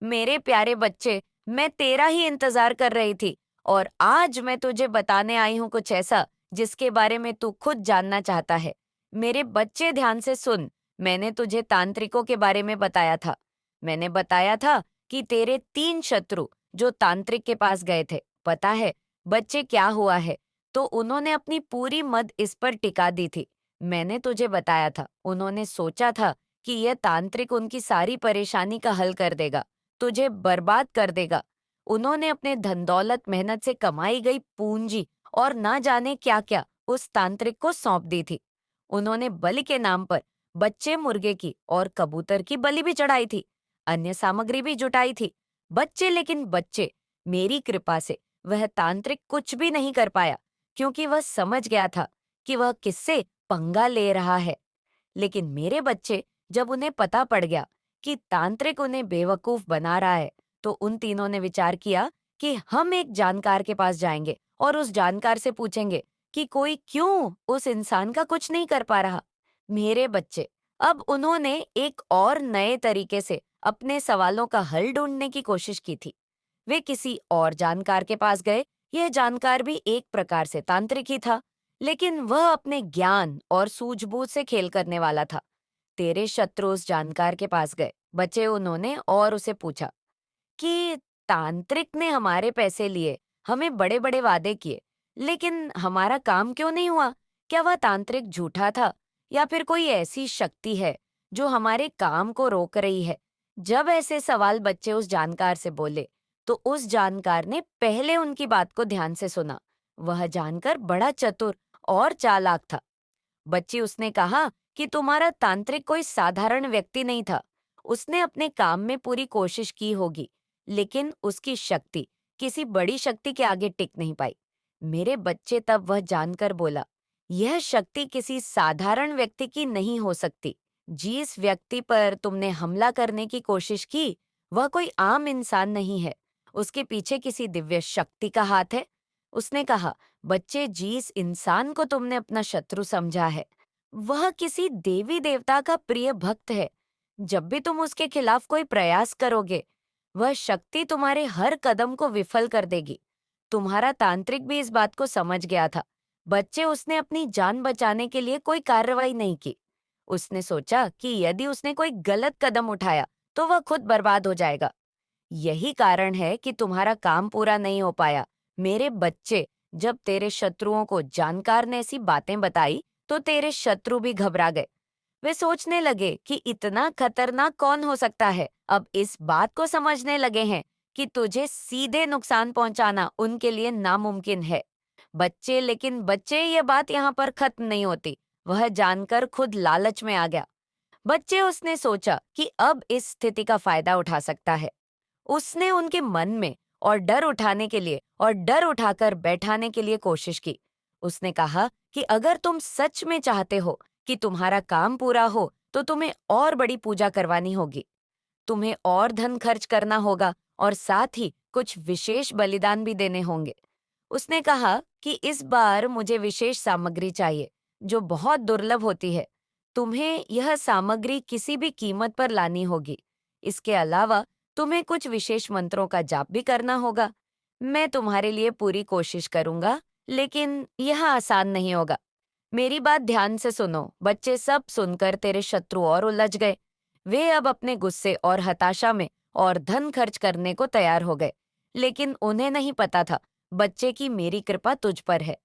मेरे प्यारे बच्चे, मैं तेरा ही इंतजार कर रही थी और आज मैं तुझे बताने आई हूँ कुछ ऐसा जिसके बारे में तू खुद जानना चाहता है। मेरे बच्चे ध्यान से सुन, मैंने तुझे तांत्रिकों के बारे में बताया था। मैंने बताया था कि तेरे 3 शत्रु जो तांत्रिक के पास गए थे, पता है बच्चे क्या हुआ है? तो उन्होंने अपनी पूरी मद इस पर टिका दी थी। मैंने तुझे बताया था, उन्होंने सोचा था कि यह तांत्रिक उनकी सारी परेशानी का हल कर देगा, तुझे बर्बाद कर देगा। उन्होंने अपने धन दौलत मेहनत से कमाई गई पूंजी और ना जाने क्या क्या उस तांत्रिक को सौंप दी थी। उन्होंने बलि के नाम पर बच्चे मुर्गे की और कबूतर की बलि भी चढ़ाई थी, अन्य सामग्री भी जुटाई थी। बच्चे लेकिन बच्चे, मेरी कृपा से वह तांत्रिक कुछ भी नहीं कर पाया, क्योंकि वह समझ गया था कि वह किससे पंगा ले रहा है। लेकिन मेरे बच्चे, जब उन्हें पता पड़ गया कि तांत्रिक उन्हें बेवकूफ बना रहा है, तो उन तीनों ने विचार किया कि हम एक जानकार के पास जाएंगे और उस जानकार से पूछेंगे कि कोई क्यों उस इंसान का कुछ नहीं कर पा रहा। मेरे बच्चे, अब उन्होंने एक और नए तरीके से अपने सवालों का हल ढूंढने की कोशिश की थी। वे किसी और जानकार के पास गए। यह जानकार भी एक प्रकार से तांत्रिक ही था, लेकिन वह अपने ज्ञान और सूझबूझ से खेल करने वाला था। तेरे शत्रु उस जानकार के पास गए, बचे उन्होंने, और उसे पूछा कि तांत्रिक ने हमारे पैसे लिए, हमें बड़े बड़े वादे किए, लेकिन हमारा काम क्यों नहीं हुआ? क्या वह तांत्रिक झूठा था या फिर कोई ऐसी शक्ति है जो हमारे काम को रोक रही है? जब ऐसे सवाल बच्चे उस जानकार से बोले, तो उस जानकार ने पहले उनकी बात को ध्यान से सुना। वह जानकर बड़ा चतुर और चालाक था। बच्ची, उसने कहा कि तुम्हारा तांत्रिक कोई साधारण व्यक्ति नहीं था। उसने अपने काम में पूरी कोशिश की होगी, लेकिन उसकी शक्ति किसी बड़ी शक्ति के आगे टिक नहीं पाई। मेरे बच्चे, तब वह जानकर बोला, यह शक्ति किसी साधारण व्यक्ति की नहीं हो सकती। जिस व्यक्ति पर तुमने हमला करने की कोशिश की, वह कोई आम इंसान नहीं है। उसके पीछे किसी दिव्य शक्ति का हाथ है। उसने कहा, बच्चे, जिस इंसान को तुमने अपना शत्रु समझा है, वह किसी देवी देवता का प्रिय भक्त है। जब भी तुम उसके खिलाफ कोई प्रयास करोगे, वह शक्ति तुम्हारे हर कदम को विफल कर देगी। तुम्हारा तांत्रिक भी इस बात को समझ गया था। बच्चे, उसने अपनी जान बचाने के लिए कोई कार्रवाई नहीं की। उसने सोचा कि यदि उसने कोई गलत कदम उठाया, तो वह खुद बर्बाद हो जाएगा। यही कारण है कि तुम्हारा काम पूरा नहीं हो पाया। मेरे बच्चे, जब तेरे शत्रुओं को जानकार ने ऐसी बातें बताई, तो तेरे शत्रु भी घबरा गए। वे सोचने लगे कि इतना खतरनाक कौन हो सकता है। अब इस बात को समझने लगे हैं कि तुझे सीधे नुकसान पहुंचाना उनके लिए नामुमकिन है। बच्चे, लेकिन बच्चे, ये बात यहाँ पर खत्म नहीं होती। वह जानकर खुद लालच में आ गया। बच्चे, उसने सोचा कि अब इस स्थिति का फायदा उठा सकता है। उसने उनके मन में और डर उठाने के लिए और डर उठाकर बैठाने के लिए कोशिश की। उसने कहा कि अगर तुम सच में चाहते हो कि तुम्हारा काम पूरा हो, तो तुम्हें और बड़ी पूजा करवानी होगी। तुम्हें और धन खर्च करना होगा और साथ ही कुछ विशेष बलिदान भी देने होंगे। उसने कहा कि इस बार मुझे विशेष सामग्री चाहिए, जो बहुत दुर्लभ होती है। तुम्हें यह सामग्री किसी भी कीमत पर लानी होगी। इसके अलावा तुम्हें कुछ विशेष मंत्रों का जाप भी करना होगा। मैं तुम्हारे लिए पूरी कोशिश करूंगा, लेकिन यह आसान नहीं होगा। मेरी बात ध्यान से सुनो। बच्चे, सब सुनकर तेरे शत्रु और उलझ गए। वे अब अपने गुस्से और हताशा में और धन खर्च करने को तैयार हो गए, लेकिन उन्हें नहीं पता था, बच्चे, की मेरी कृपा तुझ पर है।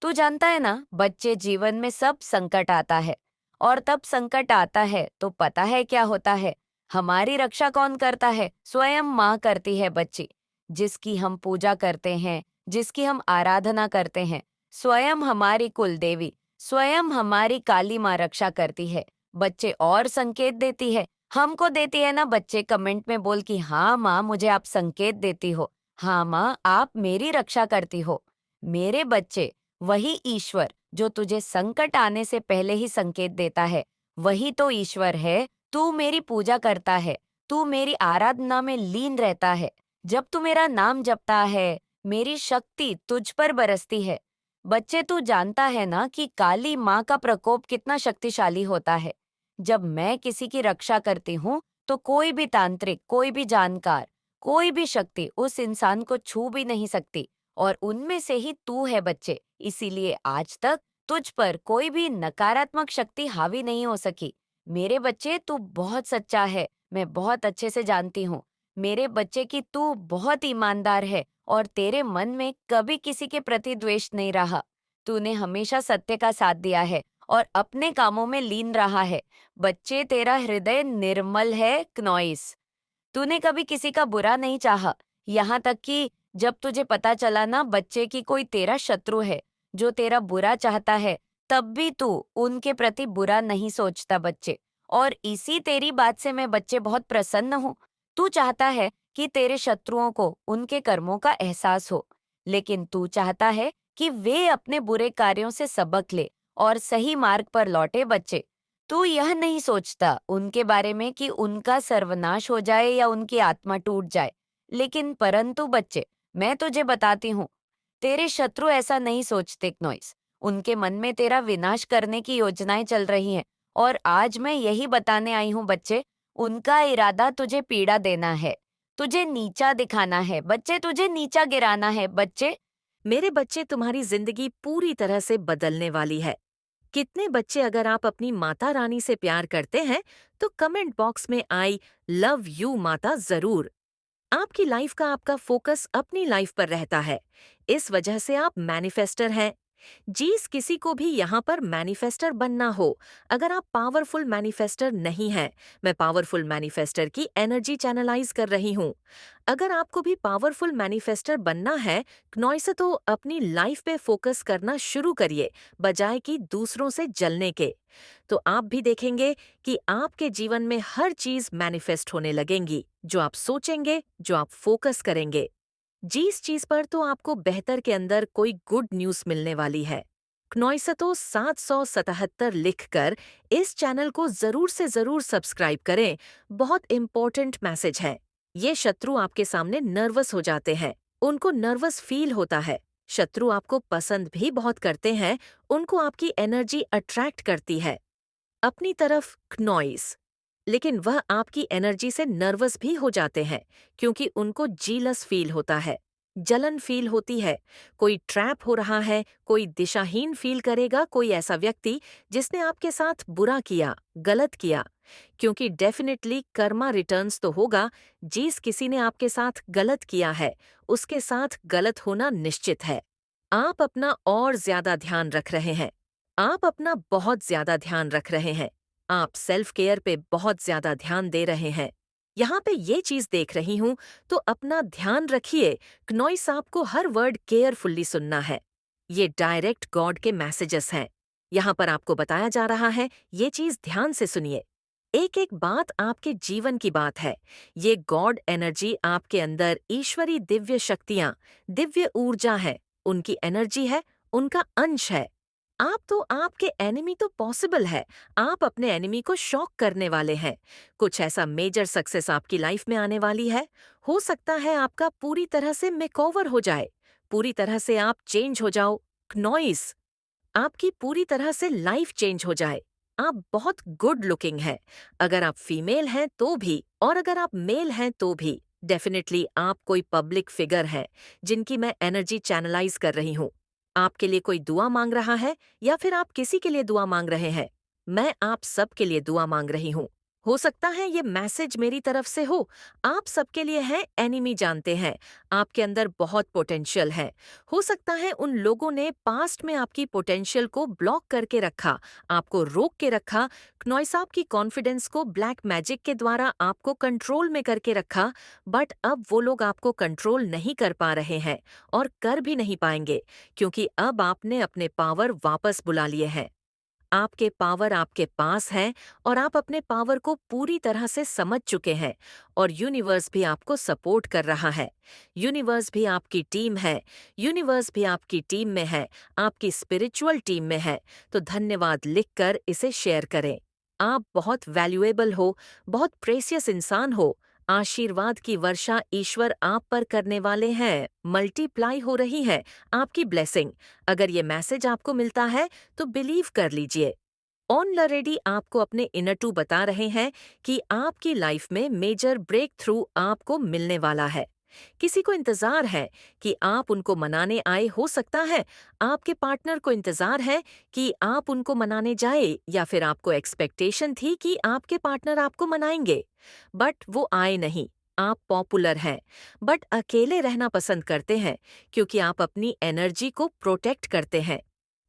तू जानता है ना, बच्चे, जीवन में सब संकट आता है, और तब संकट आता है तो पता है क्या होता है? हमारी रक्षा कौन करता है? स्वयं माँ करती है, बच्ची। जिसकी हम पूजा करते हैं, जिसकी हम आराधना करते हैं, स्वयं हमारी कुल देवी, स्वयं हमारी काली माँ रक्षा करती है। बच्चे, और संकेत देती है, हमको देती है ना बच्चे। कमेंट में बोल कि हाँ माँ, मुझे आप संकेत देती हो। हाँ माँ, आप मेरी रक्षा करती हो। मेरे बच्चे, वही ईश्वर जो तुझे संकट आने से पहले ही संकेत देता है, वही तो ईश्वर है। तू मेरी पूजा करता है, तू मेरी आराधना में लीन रहता है। जब तू मेरा नाम जपता है, मेरी शक्ति तुझ पर बरसती है। बच्चे, तू जानता है ना कि काली माँ का प्रकोप कितना शक्तिशाली होता है। जब मैं किसी की रक्षा करती हूँ, तो कोई भी तांत्रिक, कोई भी जानकार, कोई भी शक्ति उस इंसान को छू भी नहीं सकती। और उनमें से ही तू है बच्चे। इसीलिए आज तक तुझ पर कोई भी नकारात्मक शक्ति हावी नहीं हो सकी। मेरे बच्चे, तू बहुत सच्चा है, मैं बहुत अच्छे से जानती हूँ। मेरे बच्चे की तू बहुत ईमानदार है और तेरे मन में कभी किसी के प्रति द्वेष नहीं रहा। तूने हमेशा सत्य का साथ दिया है और अपने कामों में लीन रहा है। बच्चे, तेरा हृदय निर्मल है, क्नॉइस। तूने कभी किसी का बुरा नहीं चाहा, यहाँ तक कि जब तुझे पता चला ना बच्चे की कोई तेरा शत्रु है जो तेरा बुरा चाहता है, तब भी तू उनके प्रति बुरा नहीं सोचता बच्चे। और इसी तेरी बात से मैं बच्चे बहुत प्रसन्न हूँ। तू चाहता है कि तेरे शत्रुओं को उनके कर्मों का एहसास हो, लेकिन तू चाहता है कि वे अपने बुरे कार्यों से सबक ले और सही मार्ग पर लौटे बच्चे। तू यह नहीं सोचता उनके बारे में कि उनका सर्वनाश हो जाए या उनकी आत्मा टूट जाए। लेकिन परंतु बच्चे, मैं तुझे बताती हूँ, तेरे शत्रु ऐसा नहीं सोचते क्नोइस। उनके मन में तेरा विनाश करने की योजनाएं चल रही हैं। और आज मैं यही बताने आई हूँ बच्चे, उनका इरादा तुझे पीड़ा देना है, तुझे नीचा दिखाना है बच्चे, तुझे नीचा गिराना है बच्चे। मेरे बच्चे, तुम्हारी जिंदगी पूरी तरह से बदलने वाली है। कितने बच्चे, अगर आप अपनी माता रानी से प्यार करते हैं तो कमेंट बॉक्स में आई लव यू माता जरूर। आपकी लाइफ का आपका फोकस अपनी लाइफ पर रहता है। इस वजह से आप मैनिफेस्टर हैं। जीस किसी को भी यहाँ पर मैनिफेस्टर बनना हो, अगर आप पावरफुल मैनिफेस्टर नहीं हैं, मैं पावरफुल मैनिफेस्टर की एनर्जी चैनलाइज कर रही हूँ। अगर आपको भी पावरफुल मैनिफेस्टर बनना है क्नॉइस, तो अपनी लाइफ पे फोकस करना शुरू करिए, बजाय कि दूसरों से जलने के। तो आप भी देखेंगे कि आपके जीवन में हर चीज मैनिफेस्ट होने लगेंगी, जो आप सोचेंगे, जो आप फोकस करेंगे। जिस चीज पर तो आपको बेहतर के अंदर कोई गुड न्यूज मिलने वाली है। क्नॉइसतो 777 लिखकर इस चैनल को जरूर से जरूर सब्सक्राइब करें। बहुत इंपॉर्टेंट मैसेज है। ये शत्रु आपके सामने नर्वस हो जाते हैं, उनको नर्वस फील होता है। शत्रु आपको पसंद भी बहुत करते हैं, उनको आपकी एनर्जी अट्रैक्ट करती है अपनी तरफ क्नॉइस। लेकिन वह आपकी एनर्जी से नर्वस भी हो जाते हैं, क्योंकि उनको जीलस फील होता है, जलन फील होती है। कोई ट्रैप हो रहा है, कोई दिशाहीन फील करेगा, कोई ऐसा व्यक्ति जिसने आपके साथ बुरा किया, गलत किया। क्योंकि डेफिनेटली कर्मा रिटर्न्स तो होगा। जिस किसी ने आपके साथ गलत किया है, उसके साथ गलत होना निश्चित है। आप अपना और ज्यादा ध्यान रख रहे हैं। आप अपना बहुत ज्यादा ध्यान रख रहे हैं। आप सेल्फ केयर पे बहुत ज्यादा ध्यान दे रहे हैं। यहाँ पे ये चीज देख रही हूँ, तो अपना ध्यान रखिए। क्नॉइस, आपको हर वर्ड केयरफुल्ली सुनना है। ये डायरेक्ट गॉड के मैसेजेस हैं। यहाँ पर आपको बताया जा रहा है, ये चीज ध्यान से सुनिए। एक एक बात आपके जीवन की बात है। ये गॉड एनर्जी आपके अंदर, ईश्वरी दिव्य शक्तियाँ, दिव्य ऊर्जा है, उनकी एनर्जी है, उनका अंश है। आप तो, आपके एनिमी तो पॉसिबल है। आप अपने एनिमी को शॉक करने वाले हैं। कुछ ऐसा मेजर सक्सेस आपकी लाइफ में आने वाली है। हो सकता है आपका पूरी तरह से मेकओवर हो जाए, पूरी तरह से आप चेंज हो जाओ। क्नॉइस, आपकी पूरी तरह से लाइफ चेंज हो जाए। आप बहुत गुड लुकिंग हैं, अगर आप फीमेल हैं तो भी, और अगर आप मेल हैं तो भी। डेफिनेटली आप कोई पब्लिक फिगर हैं, जिनकी मैं एनर्जी चैनलाइज कर रही हूँ। आपके लिए कोई दुआ मांग रहा है, या फिर आप किसी के लिए दुआ मांग रहे हैं। मैं आप सबके लिए दुआ मांग रही हूँ। हो सकता है ये मैसेज मेरी तरफ से हो। आप सबके लिए है, एनिमी जानते हैं। आपके अंदर बहुत पोटेंशियल है। हो सकता है उन लोगों ने पास्ट में आपकी पोटेंशियल को ब्लॉक करके रखा, आपको रोक के रखा। क्नॉइस, आपकी कॉन्फिडेंस को ब्लैक मैजिक के द्वारा आपको कंट्रोल में करके रखा। बट अब वो लोग आपको कंट्रोल नहीं कर पा रहे हैं, और कर भी नहीं पाएंगे, क्योंकि अब आपने अपने पावर वापस बुला लिए हैं। आपके पावर आपके पास है, और आप अपने पावर को पूरी तरह से समझ चुके हैं। और यूनिवर्स भी आपको सपोर्ट कर रहा है। यूनिवर्स भी आपकी टीम है। यूनिवर्स भी आपकी टीम में है, आपकी स्पिरिचुअल टीम में है। तो धन्यवाद लिखकर इसे शेयर करें। आप बहुत वैल्यूएबल हो, बहुत प्रेसियस इंसान हो। आशीर्वाद की वर्षा ईश्वर आप पर करने वाले हैं। मल्टीप्लाई हो रही है आपकी ब्लेसिंग। अगर ये मैसेज आपको मिलता है तो बिलीव कर लीजिए। ऑलरेडी आपको अपने इनर टू बता रहे हैं कि आपकी लाइफ में मेजर ब्रेक थ्रू आपको मिलने वाला है। किसी को इंतजार है कि आप उनको मनाने आए, हो सकता है आपके पार्टनर को इंतजार है कि आप उनको मनाने जाए, या फिर आपको एक्सपेक्टेशन थी कि आपके पार्टनर आपको मनाएंगे, बट वो आए नहीं। आप पॉपुलर हैं, बट अकेले रहना पसंद करते हैं क्योंकि आप अपनी एनर्जी को प्रोटेक्ट करते हैं।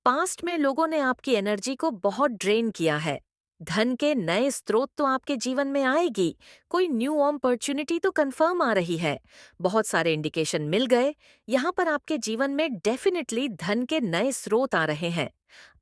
पास्ट में लोगों ने आपकी एनर्जी को बहुत ड्रेन किया है। धन के नए स्रोत तो आपके जीवन में आएगी, कोई न्यू अपॉर्चुनिटी तो कंफर्म आ रही है। बहुत सारे इंडिकेशन मिल गए, यहाँ पर आपके जीवन में डेफिनेटली धन के नए स्रोत आ रहे हैं।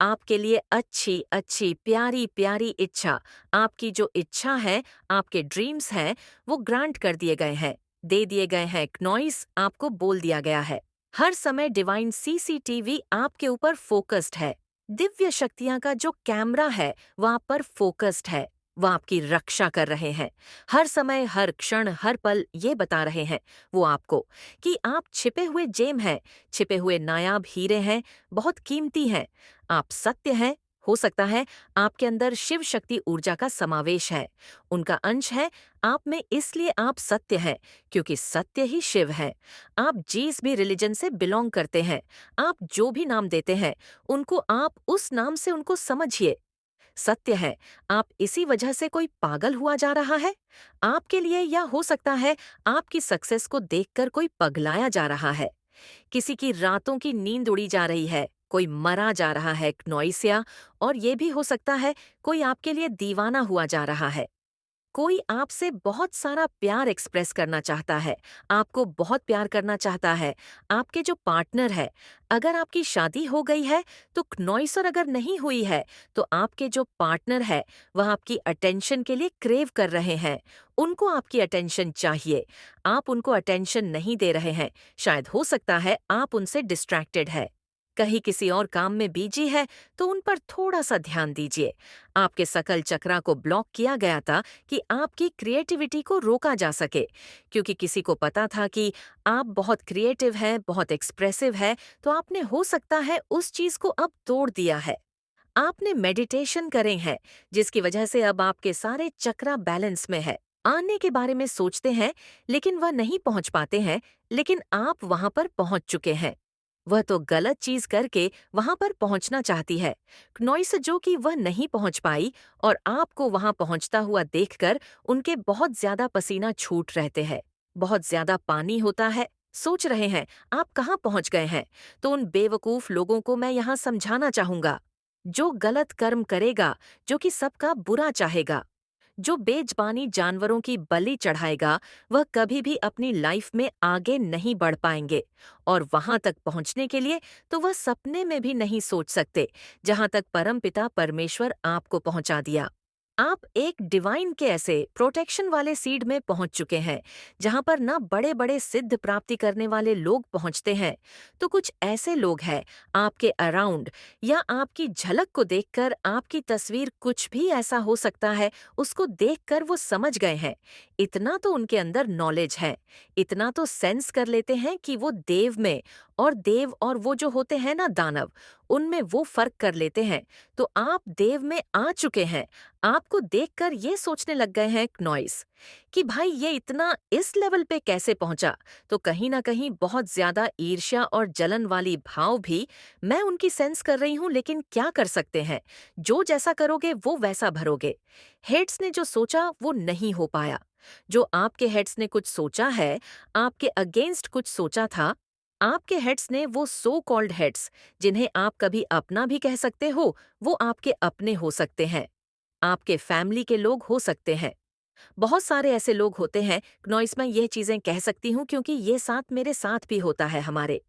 आपके लिए अच्छी अच्छी प्यारी प्यारी इच्छा, आपकी जो इच्छा है, आपके ड्रीम्स हैं, वो ग्रांट कर दिए गए हैं, दे दिए गए हैं। नॉइस आपको बोल दिया गया है। हर समय डिवाइन सीसीटीवी आपके ऊपर फोकस्ड है। दिव्य शक्तियां का जो कैमरा है वो आप पर फोकस्ड है। वो आपकी रक्षा कर रहे हैं। हर समय, हर क्षण, हर पल ये बता रहे हैं वो आपको कि आप छिपे हुए जेम हैं, छिपे हुए नायाब हीरे हैं, बहुत कीमती हैं। आप सत्य हैं। हो सकता है आपके अंदर शिव शक्ति ऊर्जा का समावेश है, उनका अंश है आप में, इसलिए आप सत्य हैं, क्योंकि सत्य ही शिव है। आप जिस भी रिलीजन से बिलोंग करते हैं, आप जो भी नाम देते हैं, उनको आप उस नाम से उनको समझिए। सत्य है, आप इसी वजह से कोई पागल हुआ जा रहा है आपके लिए, या हो सकता है आपकी सक्सेस को देखकर कोई पगलाया जा रहा है। किसी की रातों की नींद उड़ी जा रही है, कोई मरा जा रहा है नॉइसिया, और ये भी हो सकता है कोई आपके लिए दीवाना हुआ जा रहा है। कोई आपसे बहुत सारा प्यार एक्सप्रेस करना चाहता है, आपको बहुत प्यार करना चाहता है। आपके जो पार्टनर है, अगर आपकी शादी हो गई है तो नॉइस, और अगर नहीं हुई है तो आपके जो पार्टनर है वह आपकी अटेंशन के लिए क्रेव कर रहे हैं। उनको आपकी अटेंशन चाहिए, आप उनको अटेंशन नहीं दे रहे हैं। शायद हो सकता है आप उनसे डिस्ट्रैक्टेड है, कहीं किसी और काम में बिजी है, तो उन पर थोड़ा सा ध्यान दीजिए। आपके सकल चक्रा को ब्लॉक किया गया था कि आपकी क्रिएटिविटी को रोका जा सके, क्योंकि किसी को पता था कि आप बहुत क्रिएटिव हैं, बहुत एक्सप्रेसिव है, तो आपने हो सकता है उस चीज को अब तोड़ दिया है। आपने मेडिटेशन करे हैं, जिसकी वजह से अब आपके सारे चक्रा बैलेंस में है। आने के बारे में सोचते हैं लेकिन वह नहीं पहुंच पाते हैं, लेकिन आप वहां पर पहुंच चुके हैं। वह तो गलत चीज करके वहां पर पहुंचना चाहती है, नॉइस जो कि वह नहीं पहुंच पाई, और आपको वहां पहुंचता हुआ देखकर उनके बहुत ज्यादा पसीना छूट रहते हैं, बहुत ज्यादा पानी होता है। सोच रहे हैं आप कहाँ पहुंच गए हैं। तो उन बेवकूफ लोगों को मैं यहाँ समझाना चाहूंगा, जो गलत कर्म करेगा, जो कि सबका बुरा चाहेगा, जो बेज़बानी जानवरों की बलि चढ़ाएगा, वह कभी भी अपनी लाइफ में आगे नहीं बढ़ पाएंगे। और वहां तक पहुंचने के लिए तो वह सपने में भी नहीं सोच सकते, जहां तक परमपिता परमेश्वर आपको पहुंचा दिया। आप एक डिवाइन के ऐसे प्रोटेक्शन वाले सीड में पहुंच चुके हैं, जहां पर ना बड़े बड़े सिद्ध प्राप्ति करने वाले लोग पहुंचते हैं, तो कुछ ऐसे लोग हैं आपके अराउंड, या आपकी झलक को देखकर आपकी तस्वीर, कुछ भी ऐसा हो सकता है, उसको देखकर वो समझ गए हैं। इतना तो उनके अंदर नॉलेज है, इतना तो सेंस कर लेते हैं कि वो देव में, और देव और वो जो होते हैं ना दानव, उनमें वो फर्क कर लेते हैं। तो आप देव में आ चुके हैं। आपको देखकर ये सोचने लग गए हैं नॉइस कि भाई ये इतना इस लेवल पे कैसे पहुंचा। तो कहीं ना कहीं बहुत ज्यादा ईर्ष्या और जलन वाली भाव भी मैं उनकी सेंस कर रही हूं, लेकिन क्या कर सकते हैं, जो जैसा करोगे वो वैसा भरोगे। हेड्स ने जो सोचा वो नहीं हो पाया। जो आपके हेड्स ने कुछ सोचा है, आपके अगेंस्ट कुछ सोचा था, आपके हेड्स ने, वो सो कॉल्ड हेड्स जिन्हें आप कभी अपना भी कह सकते हो, वो आपके अपने हो सकते हैं, आपके फैमिली के लोग हो सकते हैं। बहुत सारे ऐसे लोग होते हैं, नॉइस में यह चीजें कह सकती हूँ क्योंकि ये साथ मेरे साथ भी होता है। हमारे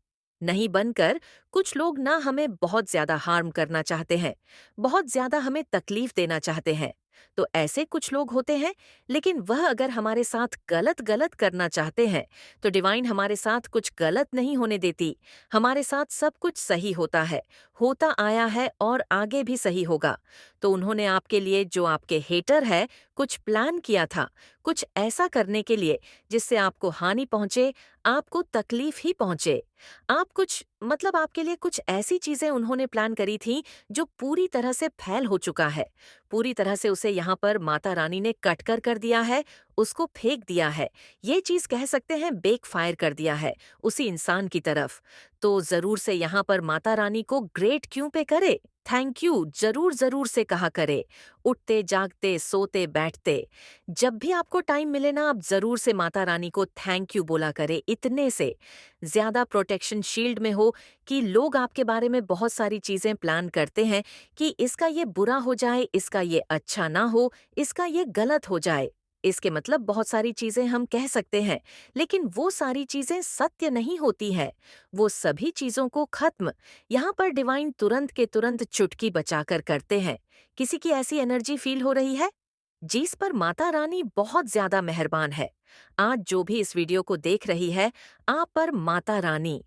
नहीं बनकर कुछ लोग ना हमें बहुत ज्यादा हार्म करना चाहते हैं, बहुत ज्यादा हमें तकलीफ देना चाहते हैं। तो ऐसे कुछ लोग होते हैं, लेकिन वह अगर हमारे साथ गलत गलत करना चाहते हैं, तो डिवाइन हमारे साथ कुछ गलत नहीं होने देती। हमारे साथ सब कुछ सही होता है, होता आया है और आगे भी सही होगा। तो उन्होंने आपके लिए, जो आपके हेटर है, कुछ प्लान किया था, कुछ ऐसा करने के लिए जिससे आपको हानि पहुंचे, आपको तकलीफ ही पहुंचे। आप कुछ मतलब आपके लिए कुछ ऐसी चीजें उन्होंने प्लान करी थी जो पूरी तरह से फैल हो चुका है, पूरी तरह से उसे यहाँ पर माता रानी ने कट कर दिया है, उसको फेंक दिया है। ये चीज कह सकते हैं बेक फायर कर दिया है उसी इंसान की तरफ। तो जरूर से यहाँ पर माता रानी को ग्रेट क्यों पे करे, थैंक यू जरूर जरूर से कहा करे। उठते जागते सोते बैठते जब भी आपको टाइम मिले ना, आप जरूर से माता रानी को थैंक यू बोला करे। इतने से ज्यादा प्रोटेक्शन शील्ड में हो कि लोग आपके बारे में बहुत सारी चीजें प्लान करते हैं कि इसका ये बुरा हो जाए, इसका ये अच्छा ना हो, इसका ये गलत हो जाए। इसके मतलब बहुत सारी चीजें हम कह सकते हैं, लेकिन वो सारी चीजें सत्य नहीं होती है। वो सभी चीजों को खत्म यहाँ पर डिवाइन तुरंत के तुरंत चुटकी बचाकर करते हैं। किसी की ऐसी एनर्जी फील हो रही है जिस पर माता रानी बहुत ज्यादा मेहरबान है। आज जो भी इस वीडियो को देख रही है, आप पर माता रानी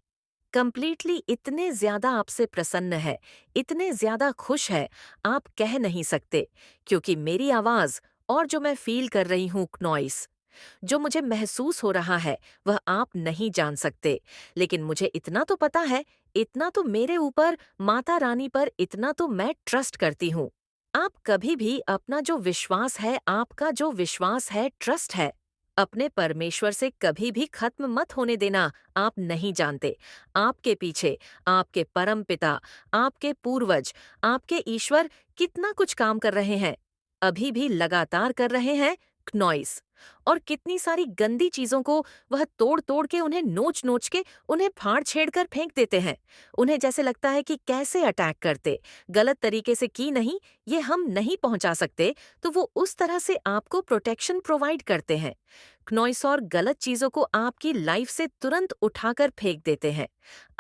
कंप्लीटली इतने ज्यादा आपसे प्रसन्न है, इतने ज्यादा खुश है, आप कह नहीं सकते। क्योंकि मेरी आवाज और जो मैं फील कर रही हूँ नॉइस, जो मुझे महसूस हो रहा है, वह आप नहीं जान सकते। लेकिन मुझे इतना तो पता है, इतना तो मेरे ऊपर माता रानी पर इतना तो मैं ट्रस्ट करती हूँ। आप कभी भी अपना जो विश्वास है, आपका जो विश्वास है, ट्रस्ट है, अपने परमेश्वर से कभी भी खत्म मत होने देना। आप नहीं जानते आपके पीछे आपके परम पिता, आपके पूर्वज, आपके ईश्वर कितना कुछ काम कर रहे हैं, अभी भी लगातार कर रहे हैं नॉइस। और कितनी सारी गंदी चीजों को वह तोड़ तोड़ के, उन्हें नोच नोच के, उन्हें फाड़ छेड़ कर फेंक देते हैं। उन्हें जैसे लगता है कि कैसे अटैक करते, गलत तरीके से की नहीं, ये हम नहीं पहुंचा सकते, तो वो उस तरह से आपको प्रोटेक्शन प्रोवाइड करते हैं। नॉइस और गलत चीजों को आपकी लाइफ से तुरंत उठाकर फेंक देते हैं।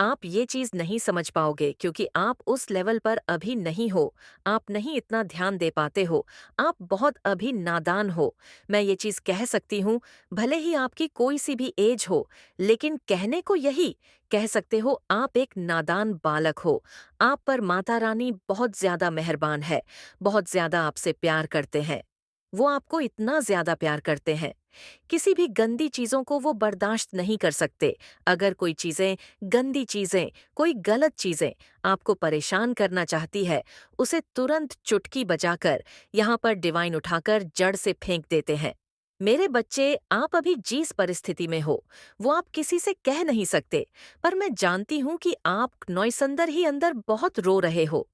आप ये चीज नहीं समझ पाओगे क्योंकि आप उस लेवल पर अभी नहीं हो, आप नहीं इतना ध्यान दे पाते हो, आप बहुत अभी नादान हो। मैं ये चीज कह सकती हूँ, भले ही आपकी कोई सी भी एज हो, लेकिन कहने को यही कह सकते हो, आप एक नादान बालक हो। आप पर माता रानी बहुत ज्यादा मेहरबान है, बहुत ज्यादा आपसे प्यार करते हैं। वो आपको इतना ज्यादा प्यार करते हैं, किसी भी गंदी चीजों को वो बर्दाश्त नहीं कर सकते। अगर कोई चीजें, गंदी चीजें, कोई गलत चीजें आपको परेशान करना चाहती है, उसे तुरंत चुटकी बजाकर यहाँ पर डिवाइन उठाकर जड़ से फेंक देते हैं। मेरे बच्चे, आप अभी जिस परिस्थिति में हो, वो आप किसी से कह नहीं सकते, पर मैं जानती हूँ कि आप नॉइस अंदर ही अंदर बहुत रो रहे हो।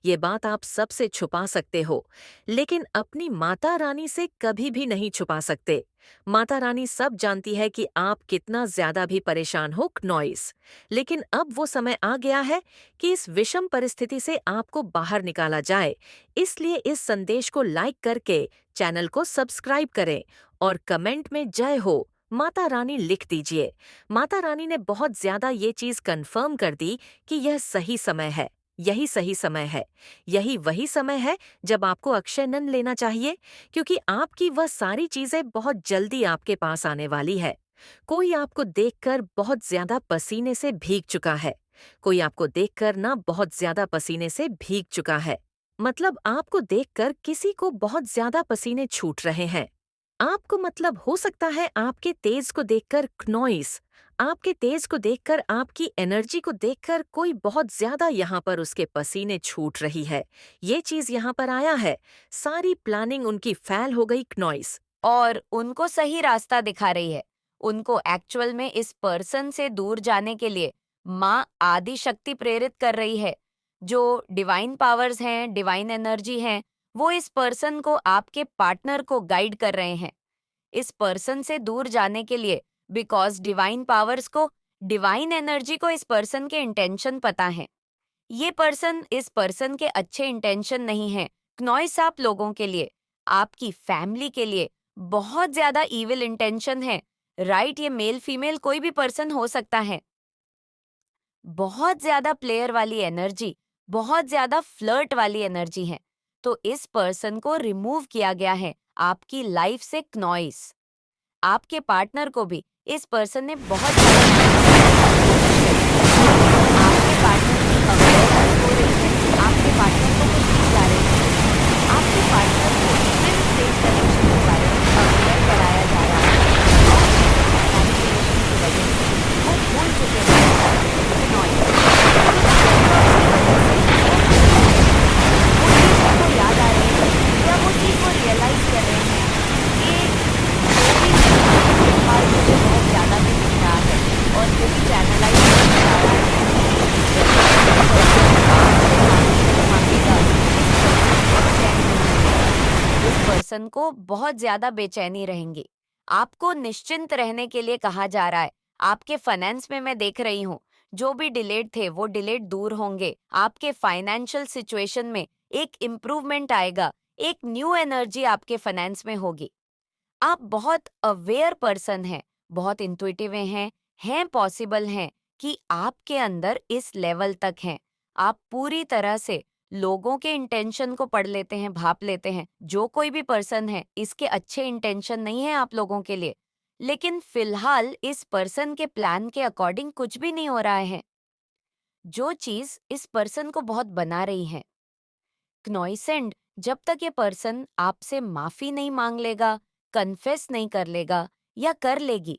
ये बात आप सबसे छुपा सकते हो, लेकिन अपनी माता रानी से कभी भी नहीं छुपा सकते। माता रानी सब जानती है कि आप कितना ज्यादा भी परेशान हो नॉइस। लेकिन अब वो समय आ गया है कि इस विषम परिस्थिति से आपको बाहर निकाला जाए। इसलिए इस संदेश को लाइक करके चैनल को सब्सक्राइब करें और कमेंट में जय हो माता रानी लिख दीजिए। माता रानी ने बहुत ज्यादा ये चीज कंफर्म कर दी कि यह सही समय है, यही सही समय है, यही वही समय है जब आपको अक्षय नन लेना चाहिए, क्योंकि आपकी वह सारी चीजें बहुत जल्दी आपके पास आने वाली है। कोई आपको देखकर बहुत ज्यादा पसीने से भीग चुका है, कोई आपको देखकर ना बहुत ज्यादा पसीने से भीग चुका है, मतलब आपको देखकर किसी को बहुत ज्यादा पसीने छूट रहे हैं। आपको मतलब हो सकता है आपके तेज को देखकर नॉइस, आपके तेज को देखकर, आपकी एनर्जी को देखकर कोई बहुत ज्यादा यहाँ पर उसके पसीने छूट रही है। ये चीज यहाँ पर आया है, सारी प्लानिंग उनकी फैल हो गई नॉइस। और उनको सही रास्ता दिखा रही है। उनको एक्चुअल में इस पर्सन से दूर जाने के लिए माँ आदि शक्ति प्रेरित कर रही है। जो डिवाइन पावर्स हैं, डिवाइन एनर्जी हैं, वो इस पर्सन को, आपके पार्टनर को गाइड कर रहे हैं इस पर्सन से दूर जाने के लिए। बिकॉज डिवाइन पावर्स को, डिवाइन एनर्जी को इस पर्सन के इंटेंशन पता है। ये पर्सन इस पर्सन के अच्छे इंटेंशन नहीं है। नॉइस आप लोगों के लिए, आपकी फैमिली के लिए बहुत ज्यादा इविल इंटेंशन है। राइट, ये मेल फीमेल कोई भी पर्सन हो सकता है। बहुत ज्यादा प्लेयर वाली एनर्जी, बहुत ज्यादा फ्लर्ट वाली एनर्जी है। तो इस पर्सन को रिमूव किया गया है आपकी लाइफ से। नॉइस आपके पार्टनर को भी इस पर्सन ने बहुत आपके पार्टनर की अवेयरनेस हो रही है, आपके पार्टनर को कुछ चीज आ रही है, आपके पार्टनर को ट्विन फ्लेम कनेक्शन के बारे में अवेयर कराया आपको बहुत ज्यादा बेचैनी रहेंगी। आपको निश्चिंत रहने के लिए कहा जा रहा है। आपके फाइनेंस में मैं देख रही हूँ, जो भी डिलेड थे वो डिलेड दूर होंगे। आपके फाइनेंशियल सिचुएशन में एक इम्प्रूवमेंट आएगा, एक न्यू एनर्जी आपके फाइनेंस में होगी। आप बहुत अवेयर पर्सन हैं, बहुत इंट्यूटिव हैं पॉसिबल हैं कि आपके अंदर इस लेवल तक हैं। आप पूरी तरह से लोगों के इंटेंशन को पढ़ लेते हैं, भाप लेते हैं। जो कोई भी पर्सन है, इसके अच्छे इंटेंशन नहीं है आप लोगों के लिए, लेकिन फिलहाल इस पर्सन के प्लान के अकॉर्डिंग कुछ भी नहीं हो रहा है। जो चीज इस पर्सन को बहुत बना रही है, क्नॉइसेंट, जब तक ये पर्सन आपसे माफी नहीं मांग लेगा, कन्फेस नहीं कर लेगा या कर लेगी,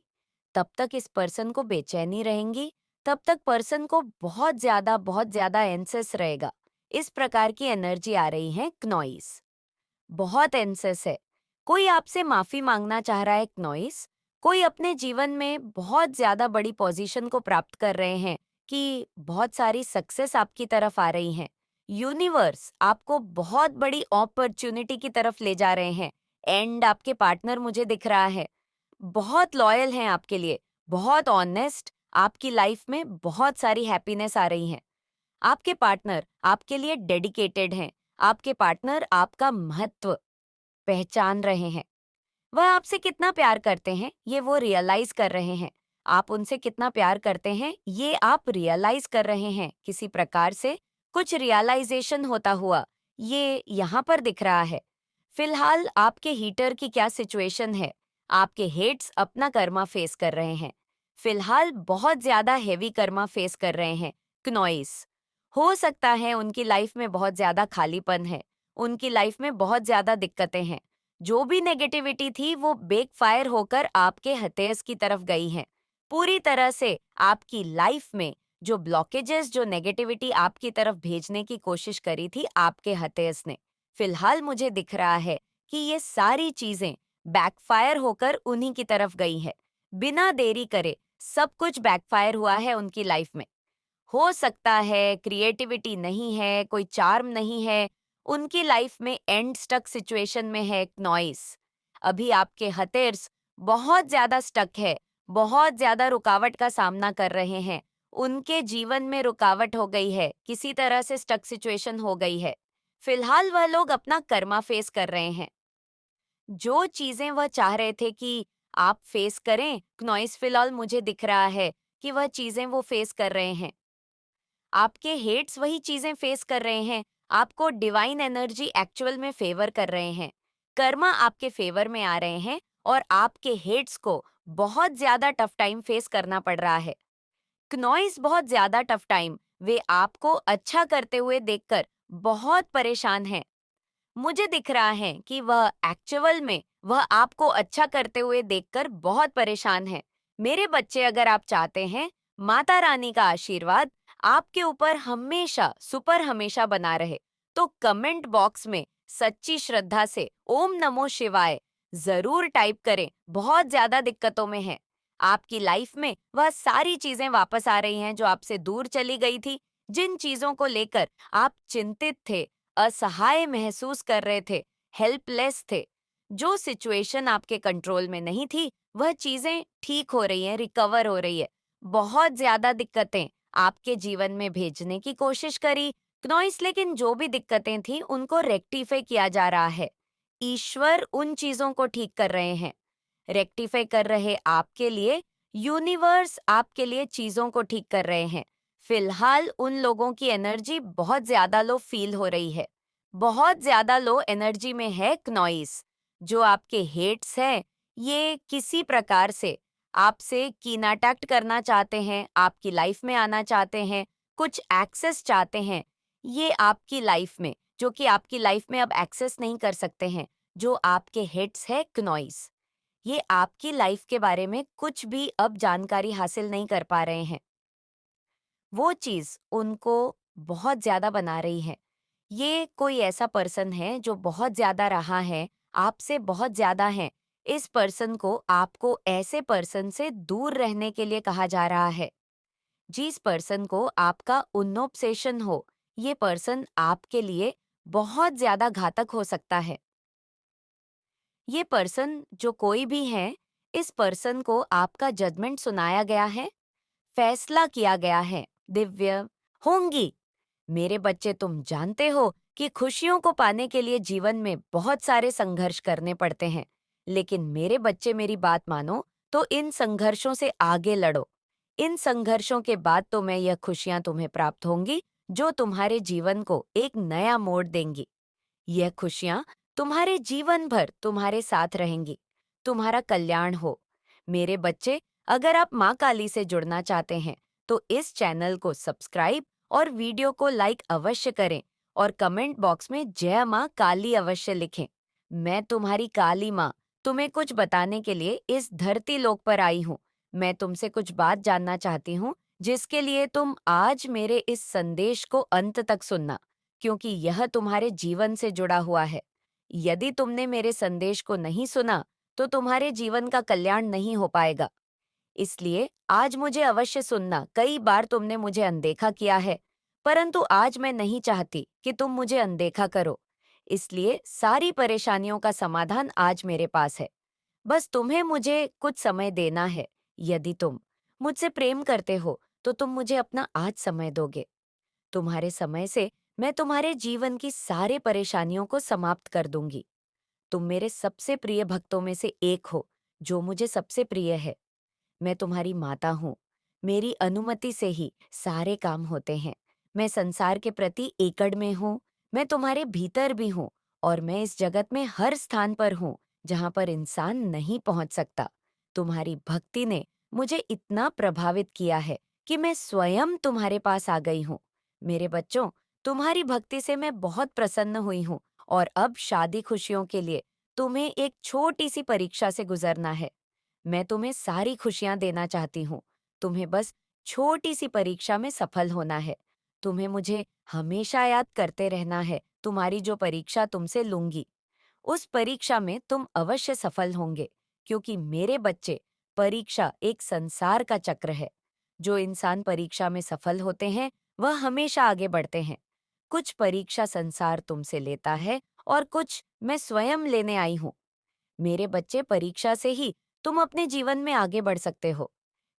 तब तक इस पर्सन को बेचैनी रहेंगी। तब तक पर्सन को बहुत ज्यादा एंसेस रहेगा। इस प्रकार की एनर्जी आ रही है क्नॉइस। बहुत एंसेस है। कोई आपसे माफी मांगना चाह रहा है क्नॉइस। कोई अपने जीवन में बहुत ज्यादा बड़ी पोजीशन को प्राप्त कर रहे हैं कि बहुत सारी सक्सेस आपकी तरफ आ रही हैं। यूनिवर्स आपको बहुत बड़ी अपॉर्चुनिटी की तरफ ले जा रहे हैं। एंड आपके पार्टनर मुझे दिख रहा है, बहुत लॉयल हैं आपके लिए, बहुत ऑनेस्ट। आपकी लाइफ में बहुत सारी हैप्पीनेस आ रही है। आपके पार्टनर आपके लिए डेडिकेटेड हैं। आपके पार्टनर आपका महत्व पहचान रहे हैं। वह आपसे कितना प्यार करते हैं, ये वो रियलाइज कर रहे हैं। आप उनसे कितना प्यार करते हैं, ये आप रियलाइज कर रहे हैं। किसी प्रकार से कुछ रियलाइजेशन होता हुआ ये यहाँ पर दिख रहा है। फिलहाल आपके हीटर की क्या सिचुएशन है? आपके हेड्स अपना कर्मा फेस कर रहे हैं। फिलहाल बहुत ज्यादा हेवी कर्मा फेस कर रहे हैं। क्नॉइस, हो सकता है उनकी लाइफ में बहुत ज्यादा खालीपन है, उनकी लाइफ में बहुत ज्यादा दिक्कतें हैं। जो भी नेगेटिविटी थी वो बेकफायर होकर आपके हथेस की तरफ गई है। पूरी तरह से आपकी लाइफ में जो ब्लॉकेजेस, जो नेगेटिविटी आपकी तरफ भेजने की कोशिश करी थी आपके हथेस ने, फिलहाल मुझे दिख रहा है कि ये सारी चीजें बैकफायर होकर उन्हीं की तरफ गई है। बिना देरी करे सब कुछ बैकफायर हुआ है उनकी लाइफ में। हो सकता है क्रिएटिविटी नहीं है, कोई चार्म नहीं है, उनकी लाइफ में एंड स्टक सिचुएशन में है नॉइस। अभी आपके हथेर्स बहुत ज्यादा स्टक है, बहुत ज्यादा रुकावट का सामना कर रहे हैं। उनके जीवन में रुकावट हो गई है, किसी तरह से स्टक सिचुएशन हो गई है। फिलहाल वह लोग अपना कर्मा फेस कर रहे हैं। जो चीजें वह चाह रहे थे कि आप फेस करें, नॉइस फिलहाल मुझे दिख रहा है कि वह चीजें वो फेस कर रहे हैं। आपके हेट्स वही चीजें फेस कर रहे हैं। आपको डिवाइन एनर्जी एक्चुअल में फेवर कर रहे हैं। कर्मा आपके फेवर में आ रहे हैं और आपके हेट्स को बहुत ज्यादा टफ टाइम फेस करना पड़ रहा है। क्नॉइस बहुत ज्यादा टफ टाइम, वे आपको अच्छा करते हुए देखकर बहुत परेशान हैं। मुझे दिख रहा है कि वह आपको अच्छा करते हुए देखकर बहुत परेशान है। मेरे बच्चे, अगर आप चाहते हैं माता रानी का आशीर्वाद आपके ऊपर हमेशा सुपर हमेशा बना रहे, तो कमेंट बॉक्स में सच्ची श्रद्धा से ओम नमो शिवाय जरूर टाइप करें। बहुत ज्यादा दिक्कतों में है आपकी लाइफ में, वह सारी चीजें वापस आ रही हैं जो आपसे दूर चली गई थी। जिन चीजों को लेकर आप चिंतित थे, असहाय महसूस कर रहे थे, हेल्पलेस थे, जो सिचुएशन आपके कंट्रोल में नहीं थी, वह चीजें ठीक हो रही हैं, रिकवर हो रही है। बहुत ज्यादा दिक्कतें आपके जीवन में भेजने की कोशिश करी नॉइस, लेकिन जो भी दिक्कतें थी उनको रेक्टिफाई किया जा रहा है। ईश्वर उन चीजों को ठीक कर रहे हैं, रेक्टिफाई कर रहे आपके लिए। यूनिवर्स आपके लिए चीजों को ठीक कर रहे हैं। फिलहाल उन लोगों की एनर्जी बहुत ज्यादा लो फील हो रही है, बहुत ज्यादा लो एनर्जी में है क्नॉइस। जो आपके हेट्स हैं, ये किसी प्रकार से आपसे कीनाटैक्ट करना चाहते हैं, आपकी लाइफ में आना चाहते हैं, कुछ एक्सेस चाहते हैं। ये आपकी लाइफ में, जो कि आपकी लाइफ में अब एक्सेस नहीं कर सकते हैं, जो आपके हेट्स है क्नॉइस, ये आपकी लाइफ के बारे में कुछ भी अब जानकारी हासिल नहीं कर पा रहे हैं। वो चीज उनको बहुत ज्यादा बना रही है। ये कोई ऐसा पर्सन है जो बहुत ज्यादा रहा है, आपसे बहुत ज्यादा है। इस पर्सन को आपको ऐसे पर्सन से दूर रहने के लिए कहा जा रहा है। जिस पर्सन को आपका उन्नोब्सेशन हो, ये पर्सन आपके लिए बहुत ज्यादा घातक हो सकता है। ये पर्सन जो कोई भी है, इस पर्सन को आपका जजमेंट सुनाया गया है, फैसला किया गया है, दिव्य होंगी। मेरे बच्चे, तुम जानते हो कि खुशियों को पाने के लिए जीवन में बहुत सारे संघर्ष करने पड़ते हैं, लेकिन मेरे बच्चे मेरी बात मानो तो इन संघर्षों से आगे लड़ो। इन संघर्षों के बाद तो मैं यह खुशियां तुम्हें प्राप्त होंगी जो तुम्हारे जीवन को एक नया मोड़ देंगी। यह खुशियां तुम्हारे जीवन भर तुम्हारे साथ रहेंगी। तुम्हारा कल्याण हो। मेरे बच्चे, अगर आप माँ काली से जुड़ना चाहते हैं तो इस चैनल को सब्सक्राइब और वीडियो को लाइक अवश्य करें और कमेंट बॉक्स में जय माँ काली अवश्य लिखें। मैं तुम्हारी काली माँ तुम्हें कुछ बताने के लिए इस धरती लोक पर आई हूँ। मैं तुमसे कुछ बात जानना चाहती हूँ, जिसके लिए तुम आज मेरे इस संदेश को अंत तक सुनना, क्योंकि यह तुम्हारे जीवन से जुड़ा हुआ है। यदि तुमने मेरे संदेश को नहीं सुना तो तुम्हारे जीवन का कल्याण नहीं हो पाएगा। इसलिए आज मुझे अवश्य सुनना। कई बार तुमने मुझे अनदेखा किया है, परंतु आज मैं नहीं चाहती कि तुम मुझे अनदेखा करो। इसलिए सारी परेशानियों का समाधान आज मेरे पास है। बस तुम्हें मुझे कुछ समय देना है। यदि तुम मुझसे प्रेम करते हो तो तुम मुझे अपना आज समय दोगे। तुम्हारे समय से मैं तुम्हारे जीवन की सारे परेशानियों को समाप्त कर दूंगी। तुम मेरे सबसे प्रिय भक्तों में से एक हो, जो मुझे सबसे प्रिय है। मैं तुम्हारी माता हूँ। मेरी अनुमति से ही सारे काम होते हैं। मैं संसार के प्रति एकड़ में हूँ। मैं तुम्हारे भीतर भी हूँ और मैं इस जगत में हर स्थान पर हूँ जहाँ पर इंसान नहीं पहुँच सकता। तुम्हारी भक्ति ने मुझे इतना प्रभावित किया है कि मैं स्वयं तुम्हारे पास आ गई हूँ। मेरे बच्चों, तुम्हारी भक्ति से मैं बहुत प्रसन्न हुई हूँ और अब शादी खुशियों के लिए तुम्हें एक छोटी सी परीक्षा से गुजरना है। मैं तुम्हें सारी खुशियां देना चाहती हूँ। तुम्हें बस छोटी सी परीक्षा में सफल होना है। तुम्हें मुझे हमेशा याद करते रहना है। तुम्हारी जो परीक्षा तुमसे लूंगी, उस परीक्षा में तुम अवश्य सफल होंगे, क्योंकि मेरे बच्चे, परीक्षा एक संसार का चक्र है। जो इंसान परीक्षा में सफल होते हैं वह हमेशा आगे बढ़ते हैं। कुछ परीक्षा संसार तुमसे लेता है और कुछ मैं स्वयं लेने आई हूँ। मेरे बच्चे, परीक्षा से ही तुम अपने जीवन में आगे बढ़ सकते हो।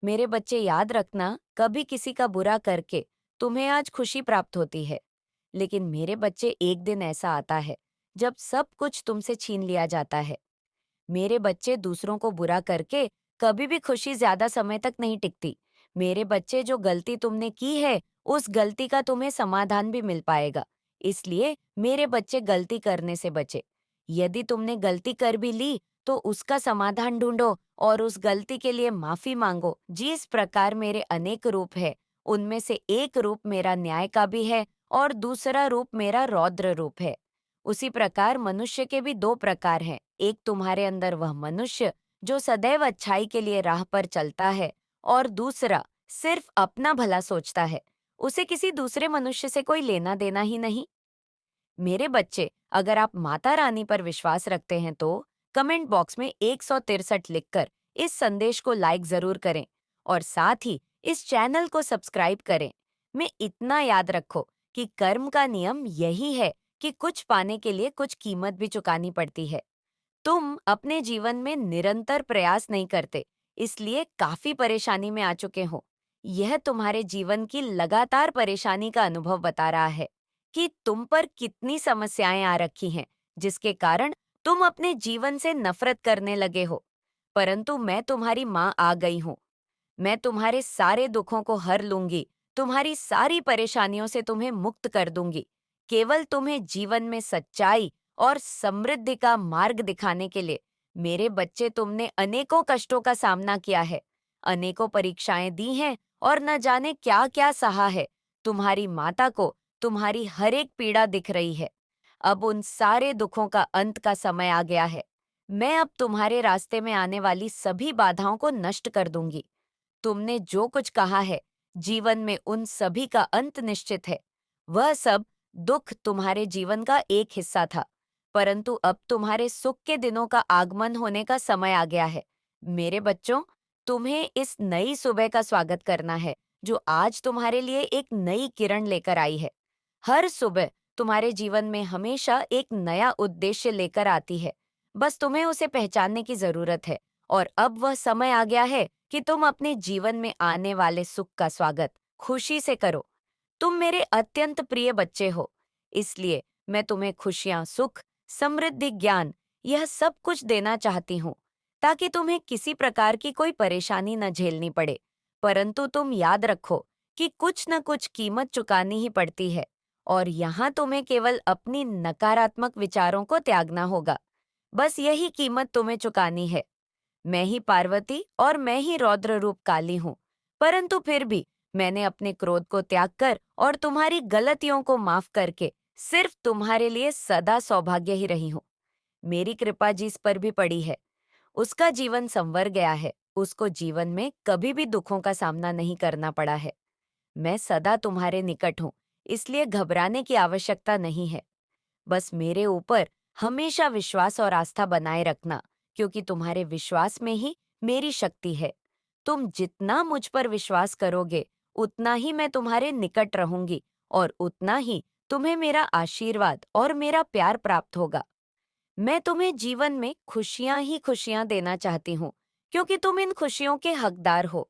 मेरे बच्चे, याद रखना, कभी किसी का बुरा करके तुम्हें आज खुशी प्राप्त होती है, लेकिन मेरे बच्चे, एक दिन ऐसा आता है जब सब कुछ तुमसे छीन लिया जाता है। मेरे बच्चे, दूसरों को बुरा करके कभी भी खुशी ज्यादा समय तक नहीं टिकती। मेरे बच्चे, जो गलती तुमने की है उस गलती का तुम्हें समाधान भी मिल पाएगा। इसलिए मेरे बच्चे, गलती करने से बचे। यदि तुमने गलती कर भी ली तो उसका समाधान ढूंढो और उस गलती के लिए माफी मांगो। जिस प्रकार मेरे अनेक रूप है, उनमें से एक रूप मेरा न्याय का भी है और दूसरा रूप मेरा रौद्र रूप है। उसी प्रकार मनुष्य के भी दो प्रकार हैं। एक तुम्हारे अंदर वह मनुष्य जो सदैव अच्छाई के लिए राह पर चलता है, और दूसरा सिर्फ अपना भला सोचता है। उसे किसी दूसरे मनुष्य से कोई लेना देना ही नहीं। मेरे बच्चे, अगर आप माता रानी पर विश्वास रखते हैं तो कमेंट बॉक्स में 163 लिखकर इस संदेश को लाइक जरूर करें और साथ ही इस चैनल को सब्सक्राइब करें। मैं इतना याद रखो कि कर्म का नियम यही है कि कुछ पाने के लिए कुछ कीमत भी चुकानी पड़ती है। तुम अपने जीवन में निरंतर प्रयास नहीं करते, इसलिए काफी परेशानी में आ चुके हो। यह तुम्हारे जीवन की लगातार परेशानी का अनुभव बता रहा है कि तुम पर कितनी समस्याएं आ रखी हैं, जिसके कारण तुम अपने जीवन से नफरत करने लगे हो। परंतु मैं तुम्हारी माँ आ गई हूँ। मैं तुम्हारे सारे दुखों को हर लूंगी, तुम्हारी सारी परेशानियों से तुम्हें मुक्त कर दूंगी। केवल तुम्हें जीवन में सच्चाई और समृद्धि का मार्ग दिखाने के लिए। मेरे बच्चे, तुमने अनेकों कष्टों का सामना किया है, अनेकों परीक्षाएं दी हैं और न जाने क्या क्या सहा है। तुम्हारी माता को तुम्हारी हर एक पीड़ा दिख रही है। अब उन सारे दुखों का अंत का समय आ गया है। मैं अब तुम्हारे रास्ते में आने वाली सभी बाधाओं को नष्ट कर दूंगी। तुमने जो कुछ कहा है, जीवन में उन सभी का अंत निश्चित है। वह सब दुख तुम्हारे जीवन का एक हिस्सा था, परंतु अब तुम्हारे सुख के दिनों का आगमन होने का समय आ गया है। मेरे बच्चों, तुम्हें इस नई सुबह का स्वागत करना है, जो आज तुम्हारे लिए एक नई किरण लेकर आई है। हर सुबह तुम्हारे जीवन में हमेशा एक नया उद्देश्य लेकर आती है। बस तुम्हें उसे पहचानने की जरूरत है। और अब वह समय आ गया है कि तुम अपने जीवन में आने वाले सुख का स्वागत खुशी से करो। तुम मेरे अत्यंत प्रिय बच्चे हो, इसलिए मैं तुम्हें खुशियां, सुख, समृद्धि, ज्ञान, यह सब कुछ देना चाहती हूँ, ताकि तुम्हें किसी प्रकार की कोई परेशानी न झेलनी पड़े। परंतु तुम याद रखो कि कुछ न कुछ कीमत चुकानी ही पड़ती है, और यहाँ तुम्हें केवल अपनी नकारात्मक विचारों को त्यागना होगा। बस यही कीमत तुम्हें चुकानी है। मैं ही पार्वती और मैं ही रौद्र रूप काली हूँ, परंतु फिर भी मैंने अपने क्रोध को त्याग कर और तुम्हारी गलतियों को माफ करके सिर्फ तुम्हारे लिए सदा सौभाग्य ही रही हूँ। मेरी कृपा जिस पर भी पड़ी है, उसका जीवन संवर गया है, उसको जीवन में कभी भी दुखों का सामना नहीं करना पड़ा है। मैं सदा तुम्हारे निकट हूँ, इसलिए घबराने की आवश्यकता नहीं है। बस मेरे ऊपर हमेशा विश्वास और आस्था बनाए रखना, क्योंकि तुम्हारे विश्वास में ही मेरी शक्ति है। तुम जितना मुझ पर विश्वास करोगे, उतना ही मैं तुम्हारे निकट रहूंगी, और उतना ही तुम्हें मेरा आशीर्वाद और मेरा प्यार प्राप्त होगा। मैं तुम्हें जीवन में खुशियां ही खुशियां देना चाहती हूँ, क्योंकि तुम इन खुशियों के हकदार हो।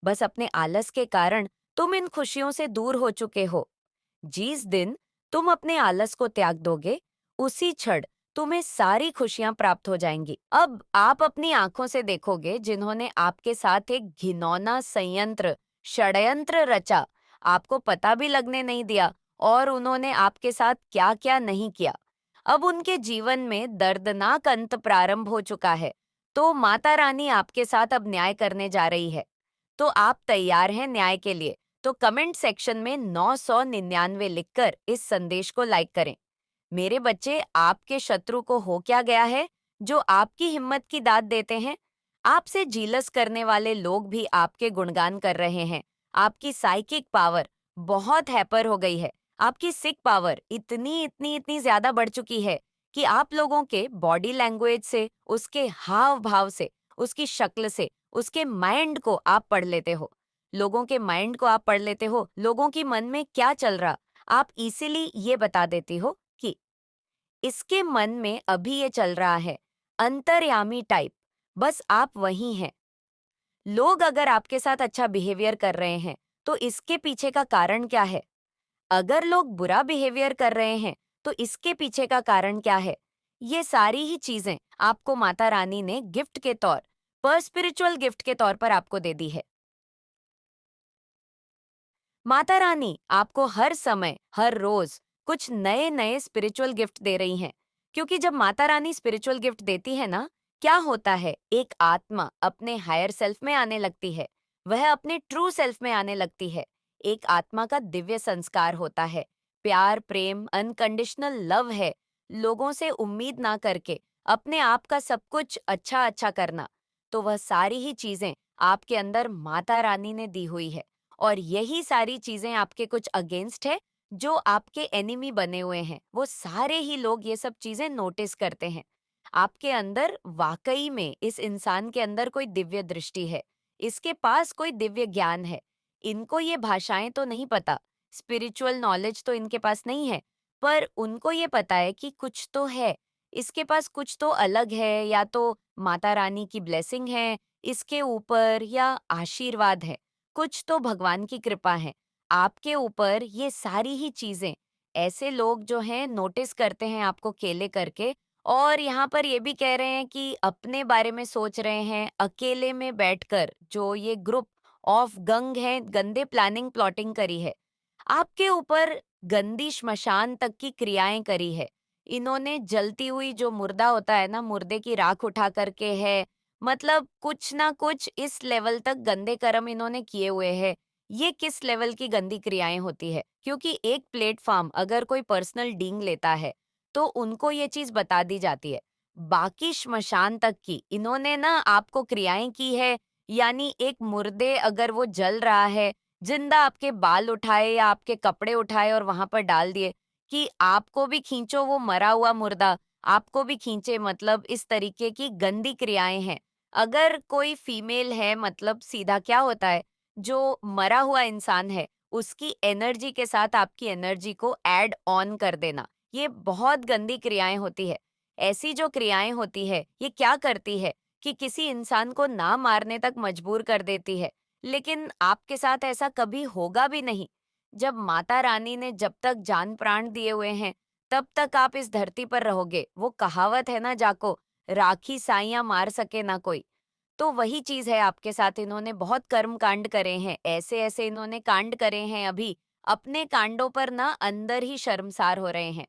बस अपने आलस के कारण तुम इन खुशियों से दूर हो चुके हो। जिस दिन तुम अपने आलस को त्याग दोगे, उसी क्षण तुम्हें सारी खुशियां प्राप्त हो जाएंगी। अब आप अपनी आंखों से देखोगे जिन्होंने आपके साथ एक घिनौना संयंत्र, षड्यंत्र रचा, आपको पता भी लगने नहीं दिया, और उन्होंने आपके साथ क्या क्या नहीं किया। अब उनके जीवन में दर्दनाक अंत प्रारंभ हो चुका है, तो माता रानी आपके साथ अब न्याय करने जा रही है। तो आप तैयार हैं न्याय के लिए? तो कमेंट सेक्शन में 999 लिखकर इस संदेश को लाइक करें। मेरे बच्चे, आपके शत्रु को हो क्या गया है जो आपकी हिम्मत की दाद देते हैं? आपसे जीलस करने वाले लोग भी आपके गुणगान कर रहे हैं। आपकी साइकिक पावर बहुत हैपर हो गई है। आपकी सिक पावर इतनी इतनी इतनी ज्यादा बढ़ चुकी है कि आप लोगों के बॉडी लैंग्वेज से, उसके हाव भाव से, उसकी शक्ल से, उसके माइंड को आप पढ़ लेते हो। लोगों के माइंड को आप पढ़ लेते हो, लोगों की मन में क्या चल रहा, आप इसीलिए ये बता देती हो कि इसके मन में अभी ये चल रहा है, अंतर्यामी टाइप। बस आप वही हैं। लोग अगर आपके साथ अच्छा बिहेवियर कर रहे हैं, तो इसके पीछे का कारण क्या है? अगर लोग बुरा बिहेवियर कर रहे हैं, तो इसके पीछे का कारण क्या है? ये सारी ही चीजें आपको माता रानी ने गिफ्ट के तौर पर, स्पिरिचुअल गिफ्ट के तौर पर आपको दे दी है। माता रानी आपको हर समय, हर रोज कुछ नए नए स्पिरिचुअल गिफ्ट दे रही हैं, क्योंकि जब माता रानी स्पिरिचुअल गिफ्ट देती है ना, क्या होता है, एक आत्मा अपने हायर सेल्फ में आने लगती है, वह अपने ट्रू सेल्फ में आने लगती है। एक आत्मा का दिव्य संस्कार होता है, प्यार, प्रेम, अनकंडीशनल लव है। लोगों से उम्मीद ना करके अपने आप का सब कुछ अच्छा अच्छा करना, तो वह सारी ही चीजें आपके अंदर माता रानी ने दी हुई है। और यही सारी चीजें आपके कुछ अगेंस्ट है, जो आपके एनिमी बने हुए हैं, वो सारे ही लोग ये सब चीजें नोटिस करते हैं। आपके अंदर वाकई में इस इंसान के अंदर कोई दिव्य दृष्टि है, इसके पास कोई दिव्य ज्ञान है। इनको ये भाषाएं तो नहीं पता, स्पिरिचुअल नॉलेज तो इनके पास नहीं है, पर उनको ये पता है कि कुछ तो है, इसके पास कुछ तो अलग है, या तो माता रानी की ब्लेसिंग है इसके ऊपर, या आशीर्वाद है, कुछ तो भगवान की कृपा है आपके ऊपर। ये सारी ही चीजें ऐसे लोग जो हैं नोटिस करते हैं आपको केले करके, और यहाँ पर ये भी कह रहे हैं कि अपने बारे में सोच रहे हैं अकेले में बैठकर। जो ये ग्रुप ऑफ गंग है, गंदे प्लानिंग प्लॉटिंग करी है आपके ऊपर, गंदी श्मशान तक की क्रियाएं करी है इन्होंने। जलती हुई जो मुर्दा होता है ना, मुर्दे की राख उठा करके है, मतलब कुछ ना कुछ इस लेवल तक गंदे कर्म इन्होंने किए हुए हैं। ये किस लेवल की गंदी क्रियाएं होती है, क्योंकि एक प्लेटफॉर्म अगर कोई पर्सनल डींग लेता है, तो उनको ये चीज बता दी जाती है। बाकी श्मशान तक की इन्होंने ना आपको क्रियाएं की है। यानी एक मुर्दे अगर वो जल रहा है, जिंदा आपके बाल उठाए या आपके कपड़े उठाए और वहां पर डाल दिए कि आपको भी खींचो वो मरा हुआ मुर्दा, आपको भी खींचे, मतलब इस तरीके की गंदी क्रियाएं हैं। अगर कोई फीमेल है, मतलब सीधा क्या होता है, जो मरा हुआ इंसान है उसकी एनर्जी के साथ आपकी एनर्जी को ऐड ऑन कर देना, ये बहुत गंदी क्रियाएं होती है। ऐसी जो क्रियाएं होती है ये क्या करती है कि किसी इंसान को ना मारने तक मजबूर कर देती है। लेकिन आपके साथ ऐसा कभी होगा भी नहीं। जब माता रानी ने जब तक जान प्राण दिए हुए हैं तब तक आप इस धरती पर रहोगे। वो कहावत है ना जाको, राखी साइयां मार सके ना कोई। तो वही चीज है आपके साथ। इन्होंने बहुत कर्म कांड करे हैं, ऐसे ऐसे इन्होंने कांड करे हैं। अभी अपने कांडों पर ना अंदर ही शर्मसार हो रहे हैं।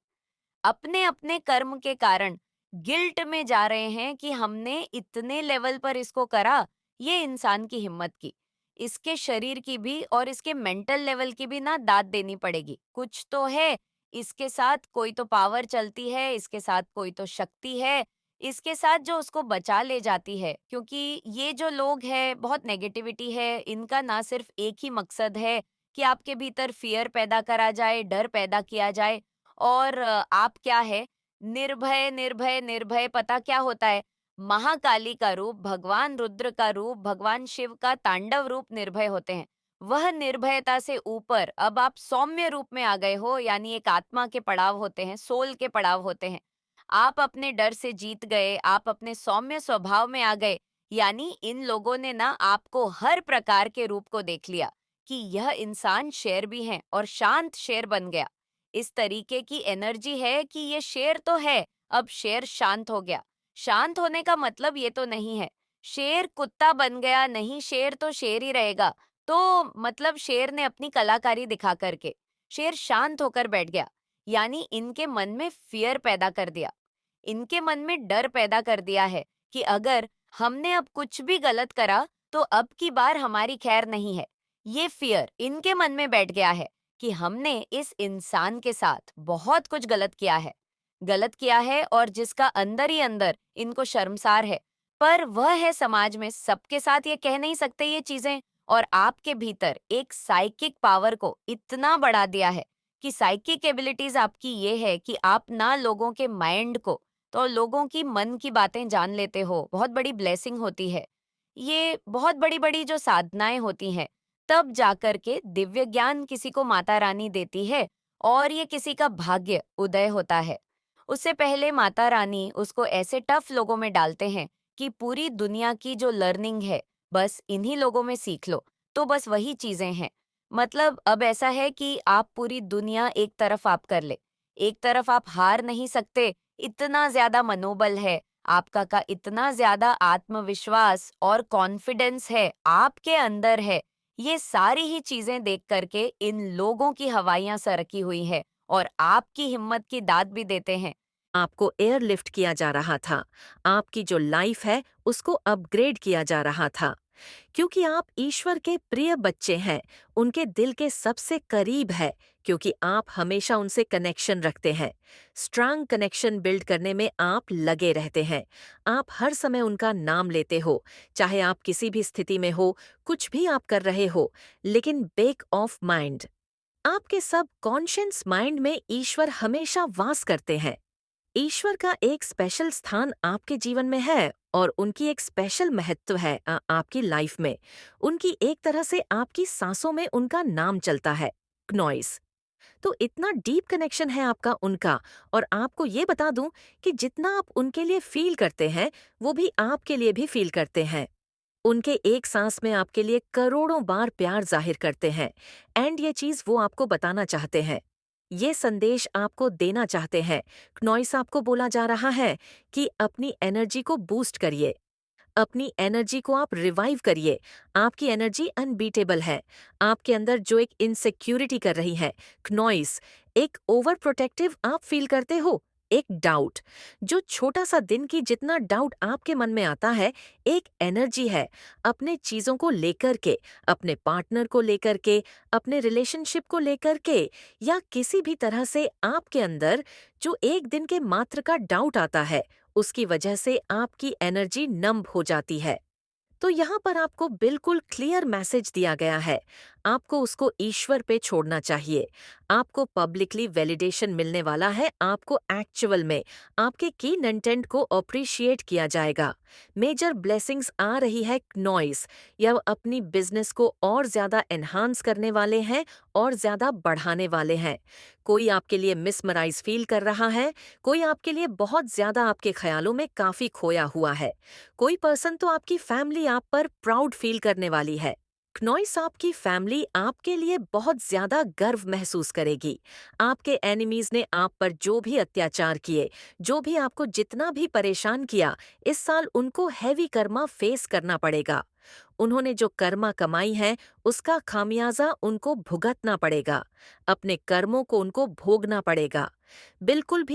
अपने अपने कर्म के कारण गिल्ट में जा रहे हैं कि हमने इतने लेवल पर इसको करा। ये इंसान की हिम्मत की, इसके शरीर की भी और इसके मेंटल लेवल की भी ना दाद देनी पड़ेगी। कुछ तो है इसके साथ, कोई तो पावर चलती है इसके साथ, कोई तो शक्ति है इसके साथ जो उसको बचा ले जाती है। क्योंकि ये जो लोग हैं बहुत नेगेटिविटी है इनका। ना सिर्फ एक ही मकसद है कि आपके भीतर फियर पैदा करा जाए, डर पैदा किया जाए। और आप क्या है, निर्भय निर्भय निर्भय। पता क्या होता है, महाकाली का रूप, भगवान रुद्र का रूप, भगवान शिव का तांडव रूप निर्भय होते हैं। वह निर्भयता से ऊपर अब आप सौम्य रूप में आ गए हो, यानी एक आत्मा के पड़ाव होते हैं, सोल के पड़ाव होते हैं। आप अपने डर से जीत गए, आप अपने सौम्य स्वभाव में आ गए। यानी इन लोगों ने ना आपको हर प्रकार के रूप को देख लिया कि यह इंसान शेर भी है और शांत शेर बन गया। इस तरीके की एनर्जी है कि ये शेर तो है, अब शेर शांत हो गया। शांत होने का मतलब ये तो नहीं है शेर कुत्ता बन गया, नहीं, शेर तो शेर ही रहेगा। तो मतलब शेर ने अपनी कलाकारी दिखा करके शेर शांत होकर बैठ गया। यानी इनके मन में फियर पैदा कर दिया, इनके मन में डर पैदा कर दिया है कि अगर हमने अब कुछ भी गलत करा तो अब की बार हमारी खैर नहीं है। ये फियर इनके मन में बैठ गया है कि हमने इस इंसान के साथ बहुत कुछ गलत किया है और जिसका अंदर ही अंदर इनको शर्मसार है। पर वह है समाज में, सबके साथ ये कह नहीं सकते ये चीजें। और आपके भीतर एक साइकिक पावर को इतना बढ़ा दिया है कि साइकिक एबिलिटीज आपकी ये है कि आप ना लोगों के माइंड को, तो लोगों की मन की बातें जान लेते हो। बहुत बड़ी ब्लेसिंग होती है ये, बहुत बड़ी बड़ी जो साधनाएं होती हैं तब जाकर के दिव्य ज्ञान किसी को माता रानी देती है और ये किसी का भाग्य उदय होता है। उससे पहले माता रानी उसको ऐसे टफ लोगों में डालते हैं कि पूरी दुनिया की जो लर्निंग है बस इन्हीं लोगों में सीख लो। तो बस वही चीजें हैं। मतलब अब ऐसा है कि आप पूरी दुनिया एक तरफ आप कर ले, एक तरफ आप हार नहीं सकते। इतना ज्यादा मनोबल है आपका, का इतना ज्यादा आत्मविश्वास और कॉन्फिडेंस है आपके अंदर है। ये सारी ही चीजें देख करके इन लोगों की हवाइयां सरकी हुई है और आपकी हिम्मत की दाद भी देते हैं। आपको एयरलिफ्ट किया जा रहा था। आपकी जो लाइफ है उसको अपग्रेड किया जा रहा था। क्योंकि आप ईश्वर के प्रिय बच्चे हैं, उनके दिल के सबसे करीब है, क्योंकि आप हमेशा उनसे कनेक्शन रखते हैं। स्ट्रांग कनेक्शन बिल्ड करने में आप लगे रहते हैं। आप हर समय उनका नाम लेते हो, चाहे आप किसी भी स्थिति में हो, कुछ भी आप कर रहे हो, लेकिन बैक ऑफ माइंड, आपके सब कॉन्शियस माइंड में ईश्वर हमेशा वास करते हैं। ईश्वर का एक स्पेशल स्थान आपके जीवन में है और उनकी एक स्पेशल महत्व है आपकी लाइफ में। उनकी एक तरह से आपकी सांसों में उनका नाम चलता है, नॉइस। तो इतना डीप कनेक्शन है आपका उनका। और आपको ये बता दूं कि जितना आप उनके लिए फील करते हैं, वो भी आपके लिए भी फील करते हैं। उनके एक सांस में आपके लिए करोड़ों बार प्यार जाहिर करते हैं। एंड ये चीज वो आपको बताना चाहते हैं, ये संदेश आपको देना चाहते हैं। नॉइस आपको बोला जा रहा है कि अपनी एनर्जी को बूस्ट करिए, अपनी एनर्जी को आप रिवाइव करिए। आपकी एनर्जी अनबीटेबल है। आपके अंदर जो एक इनसिक्योरिटी कर रही है, नॉइस, एक ओवर प्रोटेक्टिव आप फील करते हो, एक डाउट, जो छोटा सा दिन की जितना डाउट आपके मन में आता है, एक एनर्जी है अपने चीजों को लेकर के, अपने पार्टनर को लेकर के, अपने रिलेशनशिप को लेकर के, या किसी भी तरह से आपके अंदर जो एक दिन के मात्र का डाउट आता है, उसकी वजह से आपकी एनर्जी नंब हो जाती है। तो यहाँ पर आपको बिल्कुल क्लियर मैसेज दिया गया है। आपको उसको ईश्वर पे छोड़ना चाहिए। आपको पब्लिकली वैलिडेशन मिलने वाला है, आपको एक्चुअल में आपके की कंटेंट को अप्रिशिएट किया जाएगा। मेजर ब्लेसिंग्स आ रही है नॉइस, या अपनी बिजनेस को और ज़्यादा एनहांस करने वाले हैं और ज़्यादा बढ़ाने वाले हैं। कोई आपके लिए मिसमराइज फील कर रहा है, कोई आपके लिए बहुत ज़्यादा आपके ख्यालों में काफ़ी खोया हुआ है, कोई पर्सन तो आपकी फैमिली आप पर प्राउड फील करने वाली है। क्नॉइस आपकी फैमिली आपके लिए बहुत ज्यादा गर्व महसूस करेगी। आपके एनिमीज ने आप पर जो भी अत्याचार किए, जो भी आपको जितना भी परेशान किया, इस साल उनको हैवी कर्मा फेस करना पड़ेगा। उन्होंने जो कर्मा कमाई है, उसका खामियाजा उनको भुगतना पड़ेगा। अपने कर्मों को उनको भोगना पड़ेगा। बिल्कुल भी